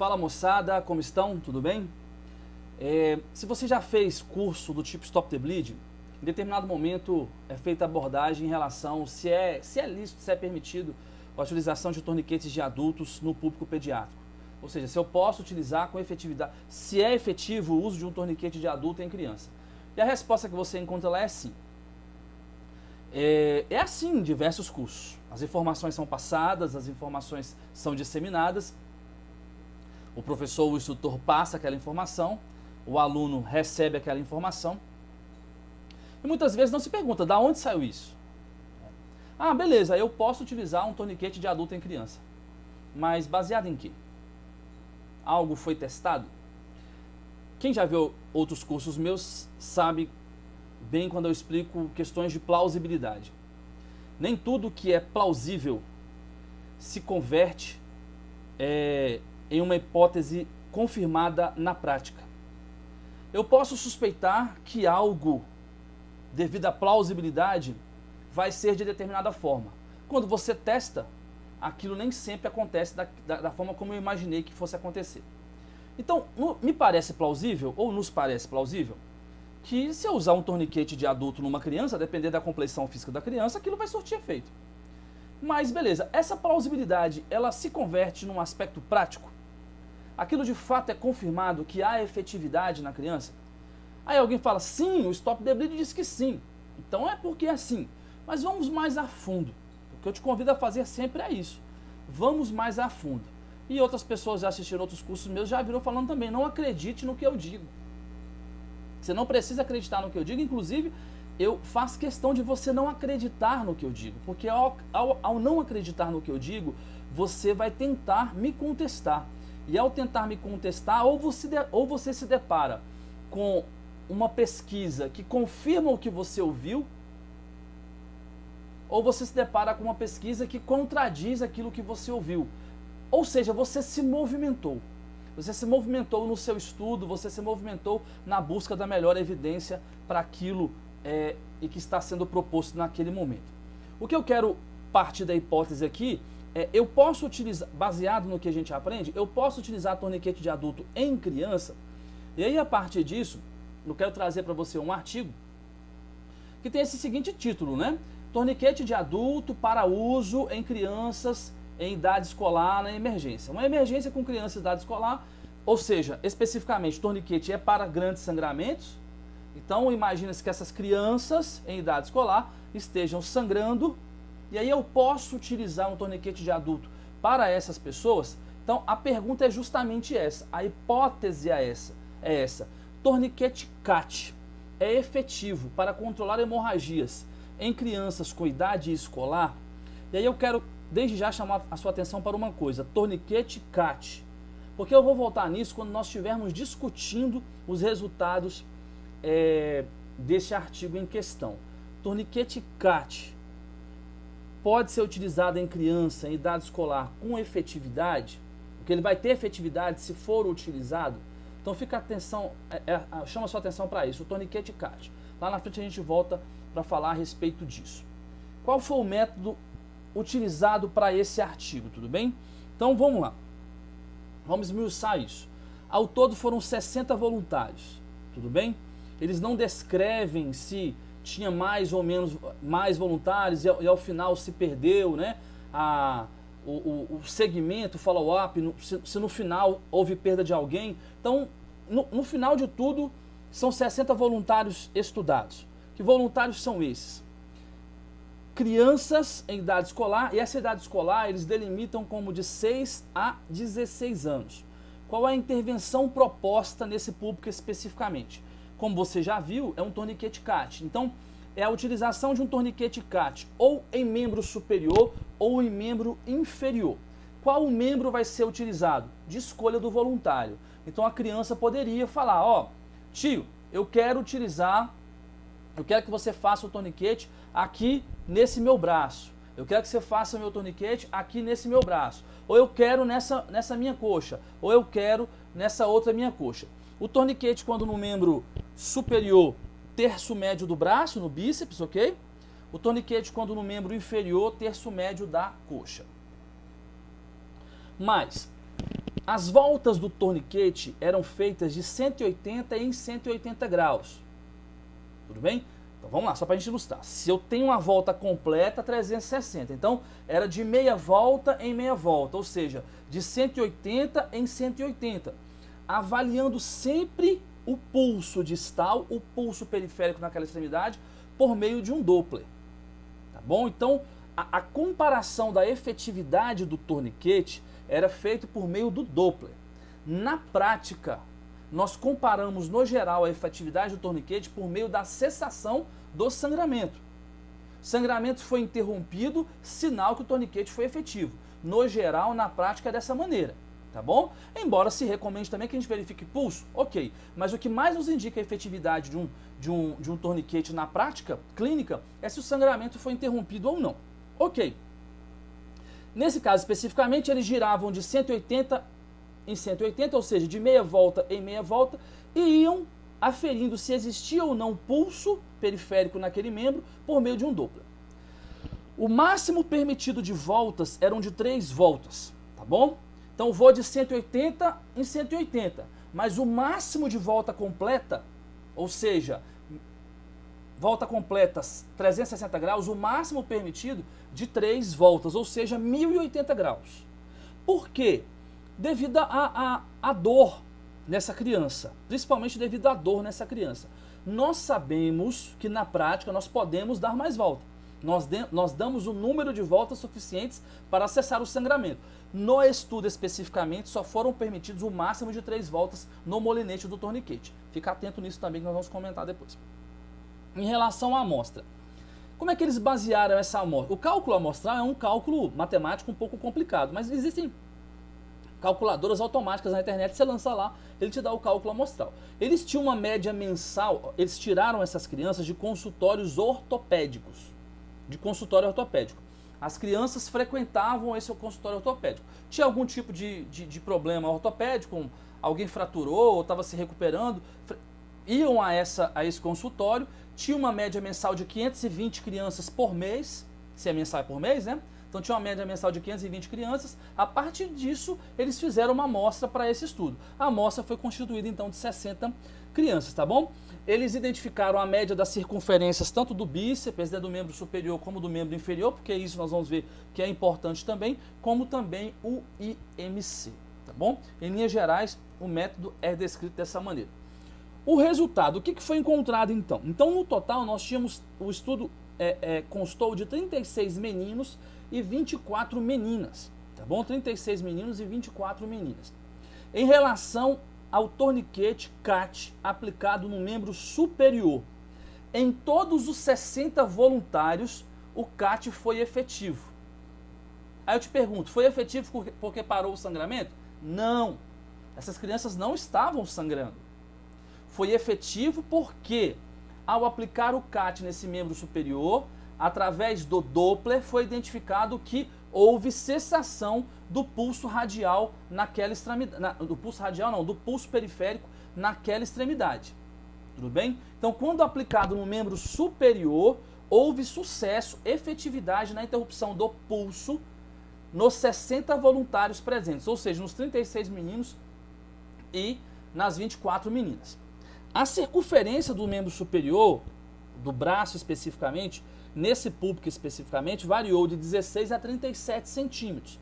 Fala moçada, como estão? Tudo bem? Se você já fez curso do tipo Stop the Bleed, em determinado momento é feita abordagem em relação se é lícito, se é permitido a utilização de torniquetes de adultos no público pediátrico. Ou seja, se eu posso utilizar com efetividade, se é efetivo o uso de um torniquete de adulto em criança. E a resposta que você encontra lá é sim. É assim em diversos cursos. As informações são passadas, as informações são disseminadas, o professor ou o instrutor passa aquela informação, o aluno recebe aquela informação, e muitas vezes não se pergunta, da onde saiu isso? Ah, beleza, eu posso utilizar um torniquete de adulto em criança, mas baseado em quê? Algo foi testado? Quem já viu outros cursos meus sabe bem quando eu explico questões de plausibilidade. Nem tudo que é plausível se converte em uma hipótese confirmada na prática. Eu posso suspeitar que algo, devido à plausibilidade, vai ser de determinada forma. Quando você testa, aquilo nem sempre acontece da forma como eu imaginei que fosse acontecer. Então, me parece plausível, ou nos parece plausível, que se eu usar um torniquete de adulto numa criança, depender da complexão física da criança, aquilo vai surtir efeito. Mas beleza, essa plausibilidade, ela se converte num aspecto prático? Aquilo de fato é confirmado que há efetividade na criança? Aí alguém fala, sim, o Stop the Bleed diz que sim. Então é porque é assim. Mas vamos mais a fundo. O que eu te convido a fazer sempre é isso. Vamos mais a fundo. E outras pessoas já assistiram outros cursos meus, já viram falando também, não acredite no que eu digo. Você não precisa acreditar no que eu digo, inclusive eu faço questão de você não acreditar no que eu digo, porque ao não acreditar no que eu digo, você vai tentar me contestar. E ao tentar me contestar, ou você se depara com uma pesquisa que confirma o que você ouviu, ou você se depara com uma pesquisa que contradiz aquilo que você ouviu. Ou seja, você se movimentou. Você se movimentou no seu estudo, você se movimentou na busca da melhor evidência para aquilo e que está sendo proposto naquele momento. O que eu quero partir da hipótese aqui eu posso utilizar, baseado no que a gente aprende, eu posso utilizar torniquete de adulto em criança, e aí a partir disso, eu quero trazer para você um artigo que tem esse seguinte título, né? Torniquete de adulto para uso em crianças em idade escolar na emergência. Uma emergência com criança em idade escolar, ou seja, especificamente, torniquete é para grandes sangramentos. Então, imagina-se que essas crianças em idade escolar estejam sangrando, e aí eu posso utilizar um torniquete de adulto para essas pessoas? Então, a pergunta é justamente essa, a hipótese é essa. Torniquete CAT é efetivo para controlar hemorragias em crianças com idade escolar? E aí eu quero desde já chamar a sua atenção para uma coisa, torniquete CAT, porque eu vou voltar nisso quando nós estivermos discutindo os resultados desse artigo em questão. Torniquete CAT pode ser utilizado em criança em idade escolar com efetividade, porque ele vai ter efetividade se for utilizado. Então fica atenção, chama a sua atenção para isso, o torniquete CAT. Lá na frente a gente volta para falar a respeito disso. Qual foi o método utilizado para esse artigo, tudo bem? Então vamos lá, vamos esmiuçar isso. Ao todo foram 60 voluntários, tudo bem? Eles não descrevem se tinha mais ou menos mais voluntários e ao final se perdeu, né? O segmento, o follow-up, se no final houve perda de alguém. Então, no final de tudo, são 60 voluntários estudados. Que voluntários são esses? Crianças em idade escolar, e essa idade escolar eles delimitam como de 6 a 16 anos. Qual é a intervenção proposta nesse público especificamente? Como você já viu, é um torniquete CAT. Então, é a utilização de um torniquete CAT ou em membro superior ou em membro inferior. Qual membro vai ser utilizado? De escolha do voluntário. Então, a criança poderia falar, ó, tio, eu quero que você faça o torniquete aqui nesse meu braço. Eu quero que você faça o meu torniquete aqui nesse meu braço. Ou eu quero nessa minha coxa. Ou eu quero nessa outra minha coxa. O torniquete, quando no membro superior, terço médio do braço, no bíceps, ok? O torniquete, quando no membro inferior, terço médio da coxa. Mas, As voltas do torniquete eram feitas de 180 em 180 graus. Tudo bem? Então vamos lá, só para a gente ilustrar. Se eu tenho uma volta completa, 360. Então era de meia volta em meia volta, ou seja, de 180 em 180. Avaliando sempre o pulso distal, o pulso periférico naquela extremidade, por meio de um Doppler. Tá bom? Então a comparação da efetividade do torniquete era feito por meio do Doppler. Na prática, nós comparamos, no geral, a efetividade do torniquete por meio da cessação do sangramento. Sangramento foi interrompido, sinal que o torniquete foi efetivo. No geral, na prática, é dessa maneira, tá bom? Embora se recomende também que a gente verifique pulso, ok. Mas o que mais nos indica a efetividade de um torniquete na prática clínica é se o sangramento foi interrompido ou não. Ok. Nesse caso especificamente, eles giravam de 180 em 180, ou seja, de meia volta em meia volta, e iam aferindo se existia ou não pulso periférico naquele membro por meio de um Doppler. O máximo permitido de voltas eram de 3 voltas, tá bom? Então vou de 180 em 180, mas o máximo de volta completa, ou seja, volta completa 360 graus, o máximo permitido de 3 voltas, ou seja, 1080 graus. Por quê? Devido à dor nessa criança, principalmente devido à dor nessa criança. Nós sabemos que na prática nós podemos dar mais volta. Nós damos o número de voltas suficientes para acessar o sangramento. No estudo especificamente, só foram permitidos o máximo de 3 voltas no molinete do torniquete. Fica atento nisso também que nós vamos comentar depois. Em relação à amostra, como é que eles basearam essa amostra? O cálculo amostral é um cálculo matemático um pouco complicado, mas existem calculadoras automáticas na internet, você lança lá, ele te dá o cálculo amostral. Eles tinham uma média mensal, eles tiraram essas crianças de consultórios ortopédicos, de consultório ortopédico. As crianças frequentavam esse consultório ortopédico. Tinha algum tipo de problema ortopédico, alguém fraturou ou estava se recuperando, iam a esse consultório, tinha uma média mensal de 520 crianças por mês, se é mensal é por mês, né? Então tinha uma média mensal de 520 crianças. A partir disso, eles fizeram uma amostra para esse estudo. A amostra foi constituída então de 60 crianças, tá bom? Eles identificaram a média das circunferências tanto do bíceps, né, do membro superior, como do membro inferior, porque isso nós vamos ver que é importante também, como também o IMC, tá bom? Em linhas gerais, o método é descrito dessa maneira. O resultado, o que foi encontrado então? Então, no total, nós tínhamos, o estudo constou de 36 meninos e 24 meninas, tá bom? 36 meninos e 24 meninas. Em relação ao torniquete CAT aplicado no membro superior, em todos os 60 voluntários, o CAT foi efetivo. Aí eu te pergunto, foi efetivo porque parou o sangramento? Não, essas crianças não estavam sangrando. Foi efetivo porque, ao aplicar o CAT nesse membro superior, através do Doppler, foi identificado que houve cessação do pulso radial naquela extremidade, do pulso periférico naquela extremidade. Tudo bem? Então, quando aplicado no membro superior, houve sucesso, efetividade na interrupção do pulso nos 60 voluntários presentes, ou seja, nos 36 meninos e nas 24 meninas. A circunferência do membro superior, do braço especificamente, nesse público especificamente, variou de 16 a 37 centímetros.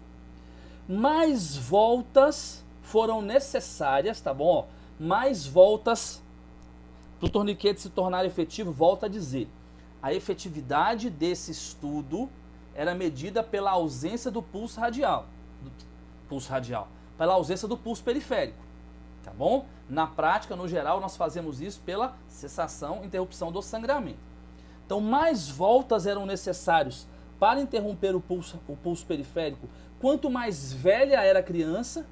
Mais voltas foram necessárias, tá bom? Mais voltas para o torniquete se tornar efetivo, volto a dizer. A efetividade desse estudo era medida pela ausência do pulso radial, pela ausência do pulso periférico. Tá bom? Na prática, no geral, nós fazemos isso pela cessação, interrupção do sangramento. Então, mais voltas eram necessários para interromper o pulso periférico. Quanto mais velha era a criança,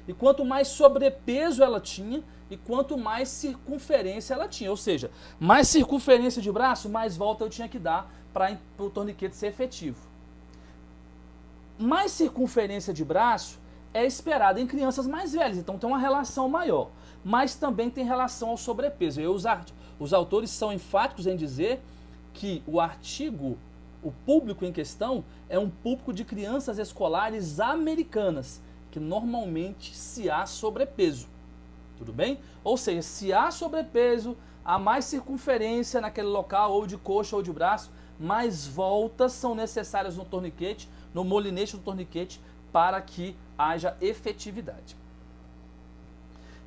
e quanto mais sobrepeso ela tinha, e quanto mais circunferência ela tinha. Ou seja, mais circunferência de braço, mais volta eu tinha que dar para o torniquete ser efetivo. Mais circunferência de braço é esperada em crianças mais velhas, então tem uma relação maior, mas também tem relação ao sobrepeso. Os autores são enfáticos em dizer que o público em questão é um público de crianças escolares americanas, que normalmente se há sobrepeso. Tudo bem? Ou seja, se há sobrepeso, há mais circunferência naquele local, ou de coxa ou de braço, mais voltas são necessárias no torniquete, no molinete do torniquete, para que haja efetividade.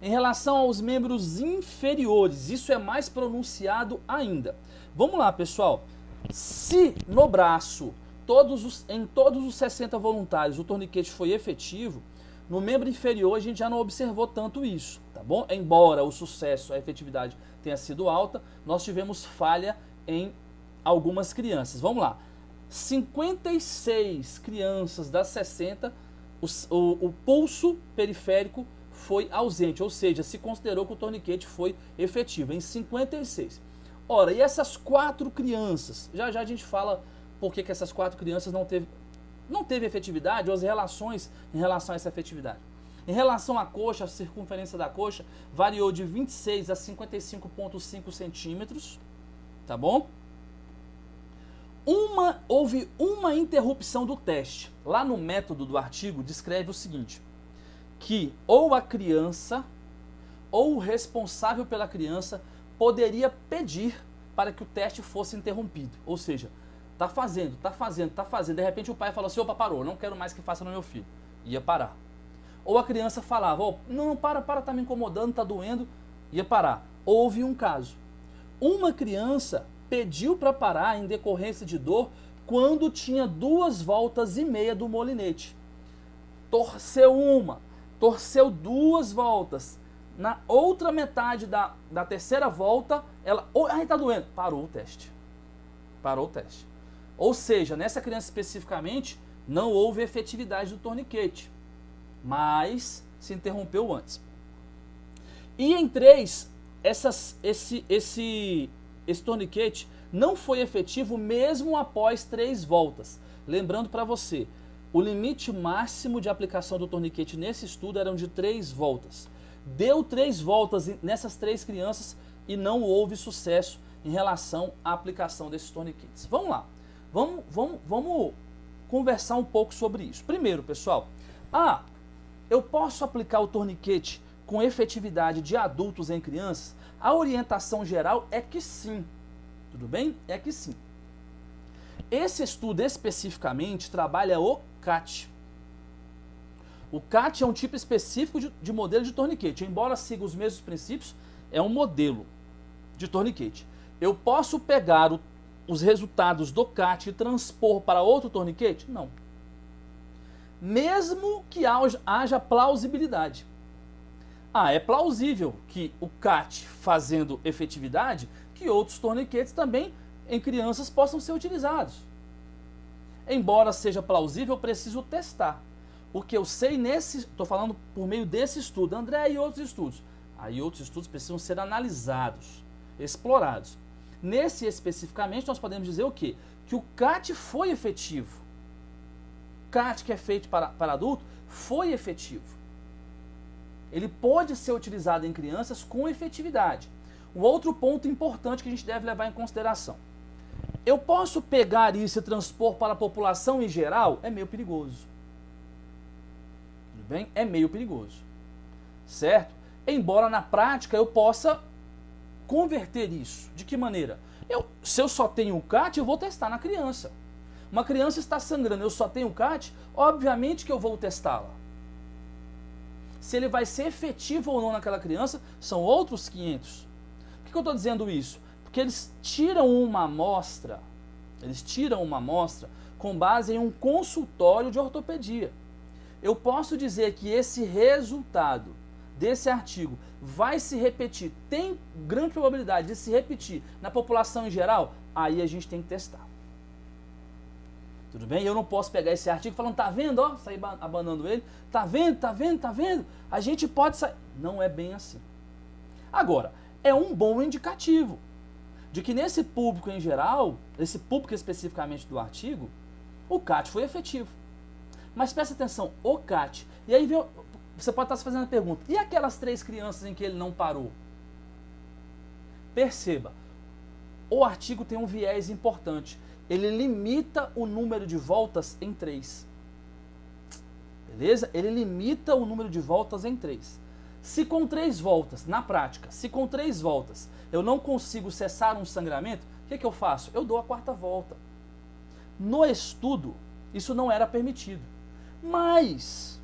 Em relação aos membros inferiores, isso é mais pronunciado ainda. Vamos lá, pessoal. Se no braço, em todos os 60 voluntários, o torniquete foi efetivo, no membro inferior a gente já não observou tanto isso, tá bom? Embora o sucesso, a efetividade tenha sido alta, nós tivemos falha em algumas crianças. Vamos lá. 56 crianças das 60, o pulso periférico foi ausente, ou seja, se considerou que o torniquete foi efetivo, em 56. Ora, e essas 4 crianças? Já a gente fala por que essas 4 crianças não teve efetividade, ou as relações em relação a essa efetividade. Em relação à coxa, a circunferência da coxa variou de 26 a 55,5 centímetros, tá bom? Houve uma interrupção do teste. Lá no método do artigo descreve o seguinte, que ou a criança ou o responsável pela criança poderia pedir para que o teste fosse interrompido. Ou seja, tá fazendo, de repente o pai falou assim, opa, parou, não quero mais que faça no meu filho. Ia parar. Ou a criança falava, oh, não, para, tá me incomodando, tá doendo, ia parar. Houve um caso. Uma criança pediu para parar em decorrência de dor quando tinha 2,5 voltas do molinete. Torceu uma, torceu 2 voltas. Na outra metade da terceira volta, ela, ai, tá doendo. Parou o teste. Parou o teste. Ou seja, nessa criança especificamente, não houve efetividade do torniquete, mas se interrompeu antes. E em 3, esse torniquete não foi efetivo mesmo após 3 voltas. Lembrando para você, o limite máximo de aplicação do torniquete nesse estudo eram de 3 voltas. Deu 3 voltas nessas 3 crianças e não houve sucesso em relação à aplicação desses torniquetes. Vamos lá, vamos conversar um pouco sobre isso. Primeiro, pessoal, eu posso aplicar o torniquete com efetividade de adultos em crianças? A orientação geral é que sim, tudo bem? É que sim. Esse estudo especificamente trabalha o CAT. O CAT é um tipo específico de modelo de torniquete, embora siga os mesmos princípios, é um modelo de torniquete. Eu posso pegar os resultados do CAT e transpor para outro torniquete? Não. Mesmo que haja plausibilidade. É plausível que o CAT fazendo efetividade, que outros torniquetes também em crianças possam ser utilizados. Embora seja plausível, eu preciso testar. O que eu sei estou falando por meio desse estudo, André, e outros estudos. Aí outros estudos precisam ser analisados, explorados. Nesse especificamente nós podemos dizer o quê? Que o CAT foi efetivo. O CAT que é feito para adulto foi efetivo. Ele pode ser utilizado em crianças com efetividade. Um outro ponto importante que a gente deve levar em consideração. Eu posso pegar isso e transpor para a população em geral? É meio perigoso. Tudo bem? É meio perigoso. Certo? Embora na prática eu possa converter isso. De que maneira? Se eu só tenho o CAT, eu vou testar na criança. Uma criança está sangrando, eu só tenho o CAT, obviamente que eu vou testá-la. Se ele vai ser efetivo ou não naquela criança, são outros 500. Por que eu estou dizendo isso? Porque eles tiram uma amostra com base em um consultório de ortopedia. Eu posso dizer que esse resultado desse artigo vai se repetir, tem grande probabilidade de se repetir na população em geral, aí a gente tem que testar. Tudo bem? Eu não posso pegar esse artigo falando, tá vendo, ó, sair abanando ele, tá vendo, a gente pode sair. Não é bem assim. Agora, é um bom indicativo de que nesse público em geral, esse público especificamente do artigo, o CAT foi efetivo. Mas presta atenção, o CAT, e aí você pode estar se fazendo a pergunta, e aquelas 3 crianças em que ele não parou? Perceba, o artigo tem um viés importante. Ele limita o número de voltas em 3. beleza? Ele limita o número de voltas em 3. Se com 3 voltas, na prática, se com 3 voltas eu não consigo cessar um sangramento, o que eu faço? Eu dou a 4ª volta. No estudo, isso não era permitido. Mas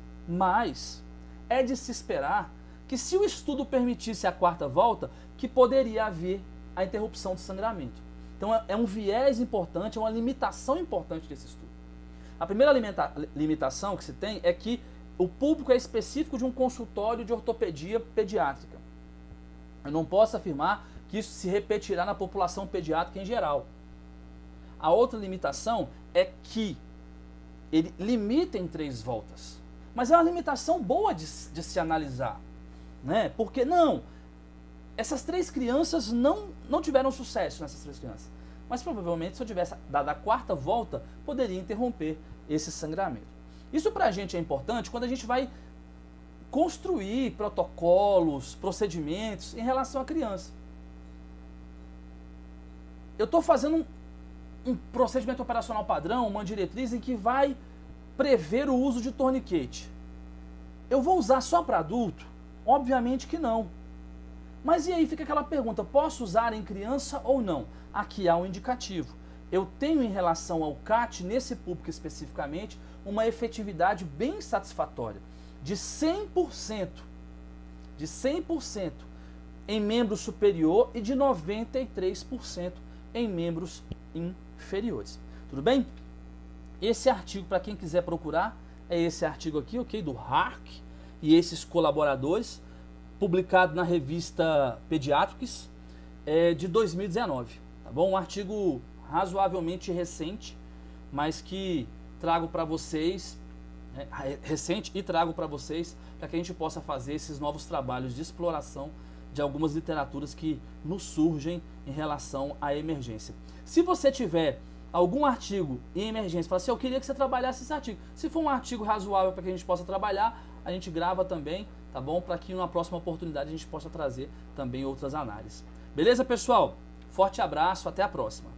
é de se esperar que se o estudo permitisse a 4ª volta, que poderia haver a interrupção do sangramento. Então é um viés importante, é uma limitação importante desse estudo. A primeira limitação que se tem é que o público é específico de um consultório de ortopedia pediátrica. Eu não posso afirmar que isso se repetirá na população pediátrica em geral. A outra limitação é que ele limita em 3 voltas. Mas é uma limitação boa de se analisar, né? Porque essas 3 crianças não tiveram sucesso nessas 3 crianças. Mas provavelmente se eu tivesse dado a 4ª volta, poderia interromper esse sangramento. Isso pra gente é importante quando a gente vai construir protocolos, procedimentos em relação à criança. Eu estou fazendo um procedimento operacional padrão, uma diretriz em que vai prever o uso de torniquete. Eu vou usar só para adulto? Obviamente que não. Mas e aí fica aquela pergunta, posso usar em criança ou não? Aqui há um indicativo. Eu tenho em relação ao CAT, nesse público especificamente, uma efetividade bem satisfatória, de 100%, em membro superior e de 93% em membros inferiores. Tudo bem? Esse artigo, para quem quiser procurar, é esse artigo aqui, ok? Do Hark e esses colaboradores, publicado na revista Pediatrics, de 2019, tá bom? Um artigo razoavelmente recente, mas que trago para vocês, recente e trago para vocês, para que a gente possa fazer esses novos trabalhos de exploração de algumas literaturas que nos surgem em relação à emergência. Se você tiver algum artigo em emergência, fala assim, eu queria que você trabalhasse esse artigo. Se for um artigo razoável para que a gente possa trabalhar, a gente grava também, tá bom? Para que numa próxima oportunidade a gente possa trazer também outras análises. Beleza, pessoal? Forte abraço, até a próxima.